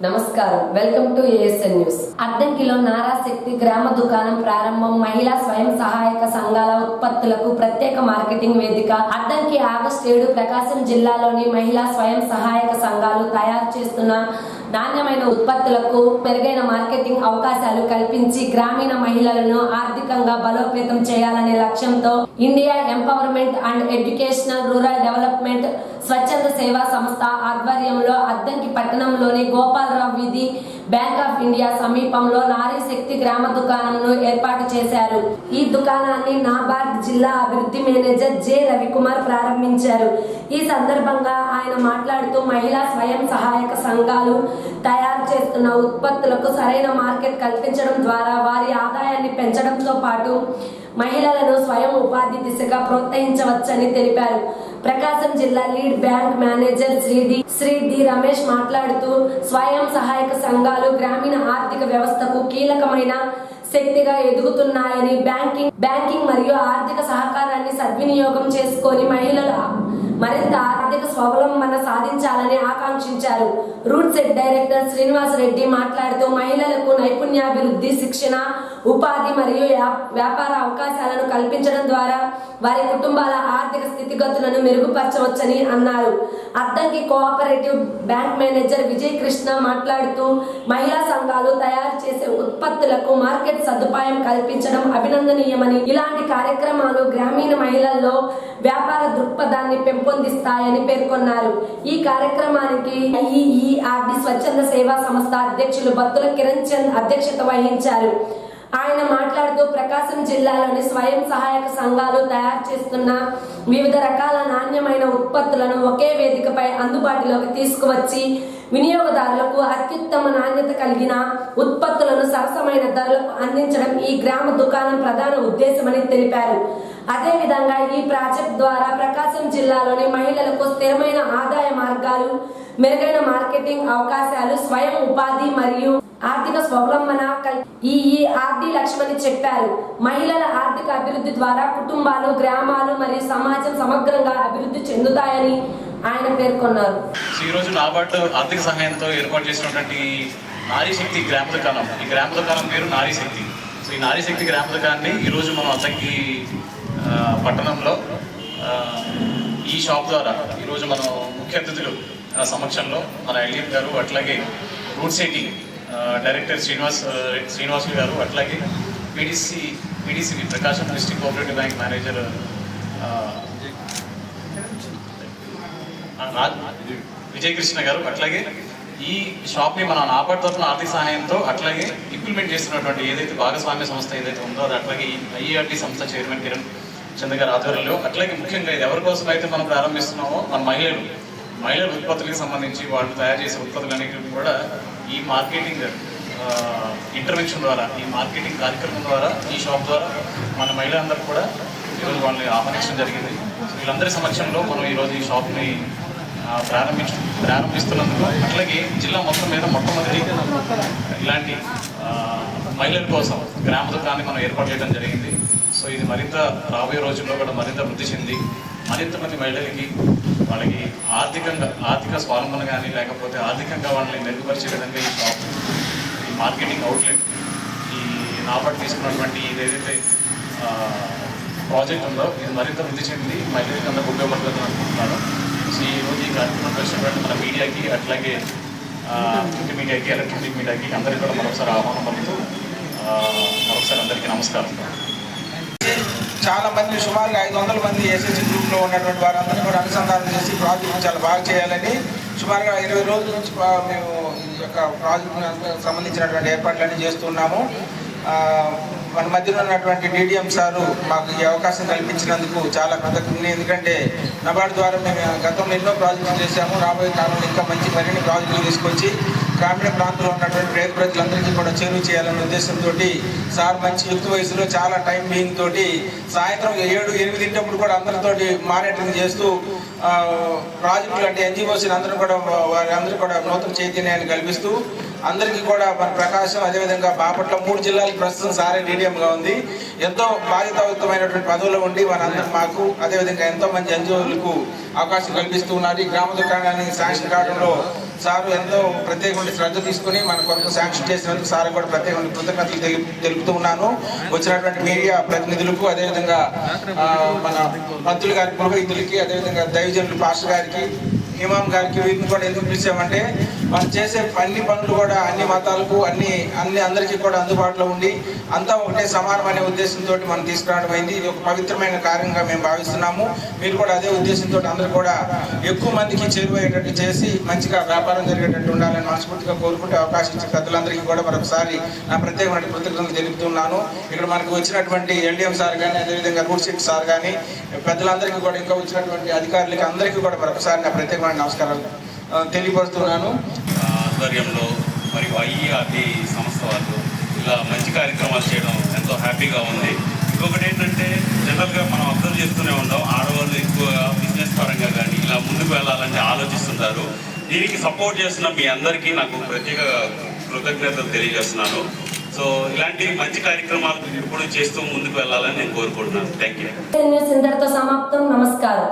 నమస్కారం, welcome to ASN news. అద్దంకిలో నారాశక్తి గ్రామ దుకాణం ప్రారంభం. మహిళా స్వయం సహాయక సంఘాల ఉత్పత్తులకు ప్రత్యేక మార్కెటింగ్ వేదిక. అద్దంకి ఆగస్టు 7 ప్రకాశం జిల్లాలోని మహిళా స్వయం సహాయక సంఘాలు తయారు చేస్తున్న నాణ్యమైన ఉత్పత్తులకు మెరుగైన మార్కెటింగ్ అవకాశాలు కల్పించి గ్రామీణ మహిళలను ఆర్థికంగా బలోపేతం చేయాలనే లక్ష్యంతో India empowerment and educational rural development స్వచ్ఛంద సేవా సంస్థ ఆధ్వర్యంలో అద్దంకి పట్టణంలోని గోపాలరావు వీధి బ్యాంక్ ఆఫ్ ఇండియా సమీపంలో నారీ శక్తి గ్రామ దుకాణంను ఏర్పాటు చేశారు. ఈ దుకాణాన్ని నాబార్డ్ జిల్లా అభివృద్ధి మేనేజర్ జె రవికుమార్ ప్రారంభించారు. ఈ సందర్భంగా ఆయన మాట్లాడుతూ మహిళా స్వయం సహాయక సంఘాలు తయారు చేస్తున్న ఉత్పత్తులకు సరైన మార్కెట్ కల్పించడం ద్వారా వారి ఆదాయాన్ని పెంచడంతో పాటు మహిళలను స్వయం ఉపాధి దిశగా ప్రోత్సహించవచ్చని తెలిపారు. ప్రకాశం జిల్లా lead bank manager Shri D Ramesh మాట్లాడుతూ స్వయం సహాయక సంఘాలు గ్రామీణ ఆర్థిక వ్యవస్థకు కీలకమైన శక్తిగా ఎదుగుతున్నాయని, బ్యాంకింగ్ మరియు ఆర్థిక సహకారాన్ని సద్వినియోగం చేసుకొని మహిళలు మరింత ఆర్థిక స్వావలంబన సాధించాలని ఆకాంక్షించారు. RUDSET director Srinivas Reddy మాట్లాడుతూ మహిళలకు నైపుణ్యాభివృద్ధి, శిక్షణ, ఉపాధి మరియు వ్యాపార అవకాశాలను కల్పించడం ద్వారా వారి కుటుంబాల ఆర్థిక స్థితిగతులను మెరుగుపరచవచ్చని అన్నారు. Addanki cooperative bank manager Vijay Krishna మాట్లాడుతూ మహిళా సంఘాలు తయారు చేసే ఉత్పత్తులకు మార్కెట్ సదుపాయం కల్పించడం అభినందనీయమని, ఇలాంటి కార్యక్రమాలు గ్రామీణ మహిళల్లో వ్యాపార దృక్పథాన్ని పెంపొందిస్తాయని పేర్కొన్నారు. ఈ కార్యక్రమానికి ఐఈఈఆర్డి స్వచ్ఛంద సేవా సంస్థ అధ్యక్షులు బత్తుల కిరణ్ చంద్ అధ్యక్షత వహించారు. ఆయన మాట్లాడుతూ ప్రకాశం జిల్లాలోని స్వయం సహాయక సంఘాలు తయారు చేస్తున్న వివిధ రకాల నాణ్యమైన ఉత్పత్తులను ఒకే వేదికపై అందుబాటులోకి తీసుకువచ్చి వినియోగదారులకు అత్యుత్తమ నాణ్యత కలిగిన ఉత్పత్తులను సరసమైన ధరలకు అందించడం ఈ గ్రామ దుకాణం ప్రధాన ఉద్దేశమని తెలిపారు. అదేవిధంగా ఈ ప్రాజెక్ట్ ద్వారా ప్రకాశం జిల్లాలోని మహిళలకు స్థిరమైన ఆదాయ మార్గాలు, మెరుగైన మార్కెటింగ్ అవకాశాలు, స్వయం ఉపాధి మరియు ఆర్థిక స్వావలంబన ఈ ఆర్డి లక్ష్యమని చెప్పారు. మహిళల ఆర్థిక అభివృద్ధి ద్వారా కుటుంబాలు, గ్రామాలు మరియు సమాజం సమగ్రంగా అభివృద్ధి చెందుతాయని ఆయన పేర్కొన్నారు. ఈ రోజు నాబార్డ్ ఆర్థిక సహాయంతో ఏర్పాటు చేసినటువంటి నారీ శక్తి గ్రామ దుకాణం, ఈ గ్రామ దుకాణం పేరు నారీ శక్తి. సో ఈ నారీ శక్తి గ్రామ దుకాణాన్ని ఈరోజు మనం అద్దంకి పట్టణంలో ఈ షాప్ ద్వారా ఈరోజు మనం ముఖ్య అతిథులు సమక్షంలో మన ఎల్ఈఎం గారు, అట్లాగే route city director Srinivas garu, అట్లాగే PDC Prakasam district cooperative bank manager Vijay Krishna garu, అట్లాగే ఈ షాప్ని మన నాబార్డ్ తరఫున ఆర్థిక సహాయంతో అట్లాగే ఇంప్లిమెంట్ చేస్తున్నటువంటి ఏదైతే భాగస్వామ్య సంస్థ ఏదైతే ఉందో అది, అట్లాగే ఐఈఆర్టీ సంస్థ చైర్మన్ కిరణ్ చంద్ర గారి ఆధ్వర్యంలో, అట్లాగే ముఖ్యంగా ఇది ఎవరి కోసం అయితే మనం ప్రారంభిస్తున్నామో మన మహిళల ఉత్పత్తులకు సంబంధించి వాళ్ళు తయారు చేసే ఉత్పత్తులన్నింటినీ కూడా ఈ మార్కెటింగ్ ఇంటర్వెన్షన్ ద్వారా, ఈ మార్కెటింగ్ కార్యక్రమం ద్వారా, ఈ షాప్ ద్వారా మన మహిళలందరూ కూడా ఈరోజు వాళ్ళని ఆహ్వానించడం జరిగింది. వీళ్ళందరి సమక్షంలో మనం ఈరోజు ఈ షాప్ని ప్రారంభిస్తున్నందుకు, అట్లాగే జిల్లా మొత్తం మీద మొట్టమొదటి ఇలాంటి మహిళల కోసం గ్రామ దుకాణాన్ని మనం ఏర్పాటు చేయడం జరిగింది. సో ఇది మరింత రాబోయే రోజుల్లో కూడా మరింత వృద్ధి చెంది మరింత మంది మహిళలకి వాళ్ళకి ఆర్థిక స్వావలంబన కానీ, లేకపోతే ఆర్థికంగా వాళ్ళని మెరుగుపరిచే విధంగా ఈ షాప్, ఈ మార్కెటింగ్ అవుట్లెట్, ఈ నాబార్డ్ తీసుకున్నటువంటి ఏదైతే ప్రాజెక్ట్ ఉందో ఇది మరింత వృద్ధి చెంది మహిళలకి అందరికి ఉపయోగపడుతుందని అనుకుంటున్నాను. సో ఈరోజు ఈ కార్యక్రమం వచ్చినటువంటి మన మీడియాకి, అట్లాగే ప్రింట్ మీడియాకి, ఎలక్ట్రానిక్ మీడియాకి అందరికీ కూడా మరొకసారి ఆహ్వానం పలుకుతూ మరొకసారి అందరికీ నమస్కారం. చాలా మంది, సుమారుగా 500 మంది ఎస్ఎస్సి గ్రూప్లో ఉన్నటువంటి వారందరినీ కూడా అనుసంధానం చేసి ప్రాజెక్ట్ చాలా బాగా చేయాలని సుమారుగా 20 రోజుల నుంచి మేము ఈ యొక్క ప్రాజెక్ట్ సంబంధించినటువంటి ఏర్పాట్లన్నీ చేస్తున్నాము. మన మధ్యలో ఉన్నటువంటి డిడిఎం సారు మాకు ఈ అవకాశం కల్పించినందుకు చాలా కృతజ్ఞతలు. ఎందుకంటే నబార్డ్ ద్వారా మేము గతంలో ఎన్నో ప్రాజెక్టులు చేశాము. రాబోయే కాలంలో ఇంకా మంచి మరిన్ని ప్రాజెక్టులు తీసుకొచ్చి గ్రామీణ ప్రాంతంలో ఉన్నటువంటి పేద ప్రజలందరికీ కూడా చేరువ చేయాలనే ఉద్దేశంతో సార్ మంచి యుక్త వయసులో చాలా టైం బీయింగ్ తోటి సాయంత్రం 7-8 కూడా అందరితోటి మానిటరింగ్ చేస్తూ ప్రాజెక్టులు అంటే ఎన్జిఓస్ అందరూ కూడా వారందరూ కూడా నూతన చైతన్యాన్ని కల్పిస్తూ అందరికీ కూడా మన ప్రకాశం, అదేవిధంగా బాపట్ల 3 జిల్లాలకు ప్రస్తుతం సారే మీడియంగా ఉంది. ఎంతో బాధ్యతాయుతమైనటువంటి పదవులు ఉండి మనందరూ మాకు, అదేవిధంగా ఎంతో మంది ఎన్జిఓలకు అవకాశం కల్పిస్తూ ఉన్నారు. ఈ గ్రామ దుకాణాన్ని శాంక్షన్ కావడంలో సారు ఎంతో ప్రత్యేకమైన శ్రద్ధ తీసుకుని మన కొరకు శాంక్షన్ చేసినందుకు సార్ కూడా ప్రత్యేకమైన కృతజ్ఞతలు తెలుపుతూ ఉన్నాను. వచ్చినటువంటి మీడియా ప్రతినిధులకు, అదేవిధంగా మన మంత్రులు గారి పురోహితులకి, అదేవిధంగా దైవజనులు పాస్టర్ గారికి, ఇమాం గారికి, వీటిని కూడా ఎందుకు పిలిచామంటే మనం చేసే అన్ని పనులు కూడా అన్ని మతాలకు అందరికీ కూడా అందుబాటులో ఉండి అంతా ఒకటే సమానం అనే ఉద్దేశంతో మనం తీసుకురావడం అయింది. ఇది ఒక పవిత్రమైన కార్యంగా మేము భావిస్తున్నాము. మీరు కూడా అదే ఉద్దేశంతో అందరూ కూడా ఎక్కువ మందికి చేరువయ్యేటట్టు చేసి మంచిగా వ్యాపారం జరిగేటట్టు ఉండాలని మనస్ఫూర్తిగా కోరుకుంటే అవకాశం ఇచ్చిన పెద్దలందరికీ కూడా మరొకసారి నా ప్రత్యేకమైన కృతజ్ఞతలు తెలుపుతున్నాను. ఇక్కడ మనకు వచ్చినటువంటి ఎల్డిఎం సార్ కానీ, అదేవిధంగా రూట్ శెట్టి సార్ కానీ, పెద్దలందరికీ కూడా ఇంకా వచ్చినటువంటి అధికారులకి అందరికీ కూడా మరొకసారి నా ప్రత్యేకమైన నమస్కారాలు తెలియపరుస్తున్నాను. ఆధ్వర్యంలో మరియు ఐఈఆర్టీ సంస్థ వాళ్ళు ఇలా మంచి కార్యక్రమాలు చేయడం ఎంతో హ్యాపీగా ఉంది. ఇంకొకటి ఏంటంటే జనరల్గా మనం అబ్జర్వ్ చేస్తూనే ఉంటాం, ఆడవాళ్ళు ఎక్కువగా బిజినెస్ పరంగా కానీ ఇలా ముందుకు వెళ్ళాలని ఆలోచిస్తుంటారు. దీనికి సపోర్ట్ చేస్తున్న మీ అందరికీ నాకు ప్రత్యేక కృతజ్ఞతలు తెలియజేస్తున్నాను. సో ఇలాంటి మంచి కార్యక్రమాలు ఇప్పుడు చేస్తూ ముందుకు వెళ్ళాలని నేను కోరుకుంటున్నాను. Thank you. న్యూస్ ఇంతటితో సమాప్తం. నమస్కారం.